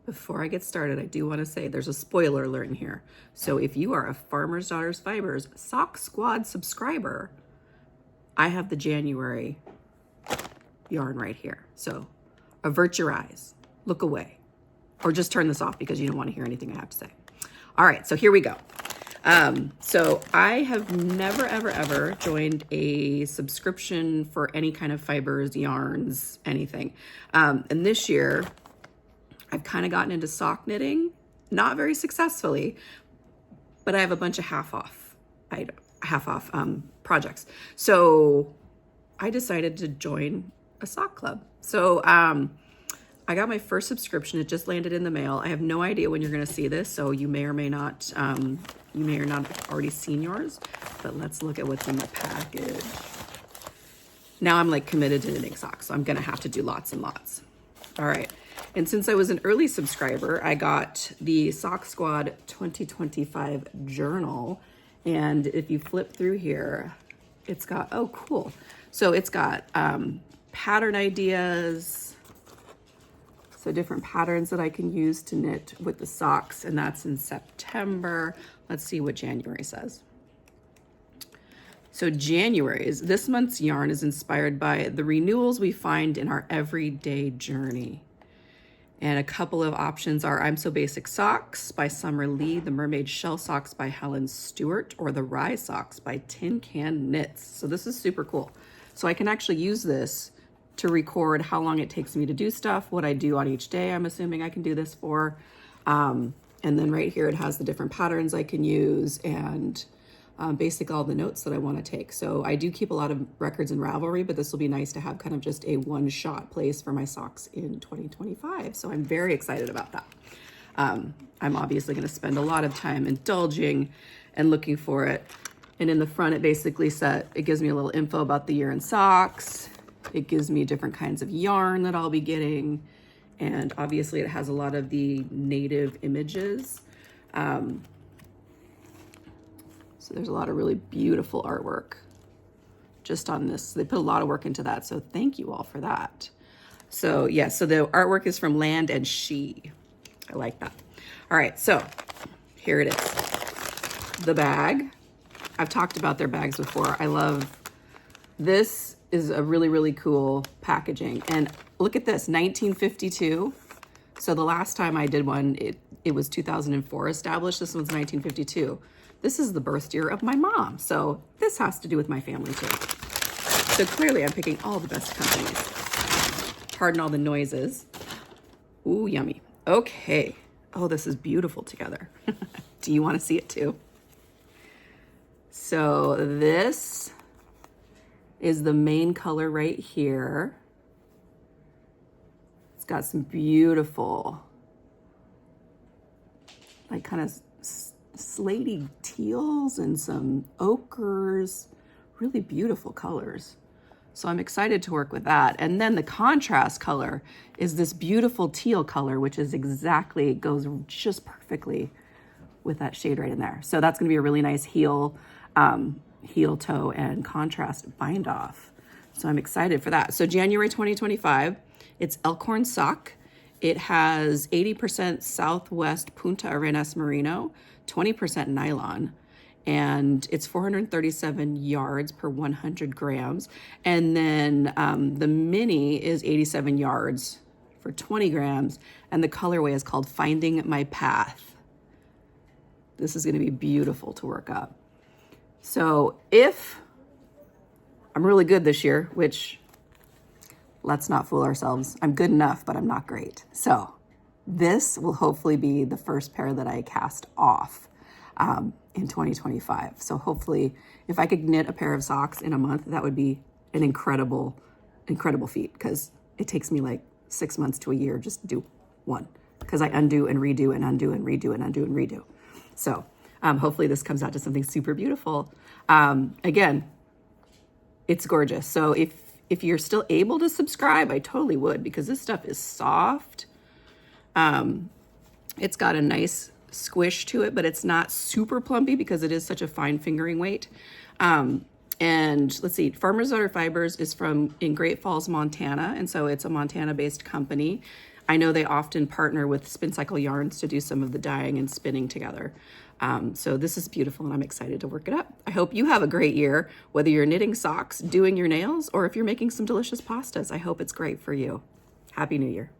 Before I get started, I do want to say there's a spoiler alert in here. So if you are a Farmer's Daughters Fibers Sock Squad subscriber, I have the January yarn right here. So avert your eyes, look away, or just turn this off because you don't want to hear anything I have to say. All right, so here we go. So I have never, ever joined a subscription for any kind of fibers, yarns, anything. And this year, I've kind of gotten into sock knitting, not very successfully, but I have a bunch of half off projects. So I decided to join a sock club. So I got my first subscription. It just landed in the mail. I have no idea when you're going to see this, so you may or may not have already seen yours, but let's look at what's in the package. Now I'm like committed to knitting socks, so I'm going to have to do lots and lots. All right. And since I was an early subscriber, I got the Sock Squad 2025 journal. And if you flip through here, it's got, oh, cool. So it's got pattern ideas, so different patterns that I can use to knit with the socks, and that's in September. Let's see what January says. So this month's yarn is inspired by the renewals we find in our everyday journey. And a couple of options are I'm So Basic Socks by Summer Lee, the Mermaid Shell Socks by Helen Stewart, or the Rye Socks by Tin Can Knits. So this is super cool. So I can actually use this to record how long it takes me to do stuff, what I do on each day, I'm assuming I can do this for. And then right here, it has the different patterns I can use and basically all the notes that I want to take. So I do keep a lot of records in Ravelry, but this will be nice to have kind of just a one-shot place for my socks in 2025. So I'm very excited about that. I'm obviously going to spend a lot of time indulging and looking for it. And in the front, it basically it gives me a little info about the year in socks. It gives me different kinds of yarn that I'll be getting. And obviously it has a lot of the native images. So there's a lot of really beautiful artwork just on this. They put a lot of work into that. So thank you all for that. So yeah, so the artwork is from Land and She. I like that. All right, so here it is. The bag. I've talked about their bags before. I love this. Is a really, really cool packaging. And look at this, 1952. So the last time I did one, it was 2004 established. This one's 1952. This is the birth year of my mom. So this has to do with my family too. So clearly I'm picking all the best companies. Pardon all the noises. Ooh, yummy. Okay. Oh, this is beautiful together. Do you want to see it too? So this is the main color right here. It's got some beautiful, like kind of slatey teals and some ochres, really beautiful colors. So I'm excited to work with that. And then the contrast color is this beautiful teal color, which is goes just perfectly with that shade right in there. So that's gonna be a really nice heel toe and contrast bind off. So I'm excited for that. So January 2025, it's Elkhorn Sock. It has 80% Southwest Punta Arenas Merino, 20% nylon, and it's 437 yards per 100 grams. And then the mini is 87 yards for 20 grams, and the colorway is called Finding My Path. This is gonna be beautiful to work up. So if I'm really good this year, which let's not fool ourselves, I'm good enough, but I'm not great. So this will hopefully be the first pair that I cast off in 2025. So hopefully if I could knit a pair of socks in a month, that would be an incredible, incredible feat, because it takes me like 6 months to a year just to do one, because I undo and redo and undo and redo and undo and redo. So hopefully this comes out to something super beautiful. Again, it's gorgeous. So if you're still able to subscribe, I totally would, because this stuff is soft. It's got a nice squish to it, but it's not super plumpy because it is such a fine fingering weight. And let's see, Farmer's Daughter Fibers is in Great Falls, Montana. And so it's a Montana-based company. I know they often partner with Spin Cycle Yarns to do some of the dyeing and spinning together. So this is beautiful and I'm excited to work it up. I hope you have a great year, whether you're knitting socks, doing your nails, or if you're making some delicious pastas. I hope it's great for you. Happy New Year.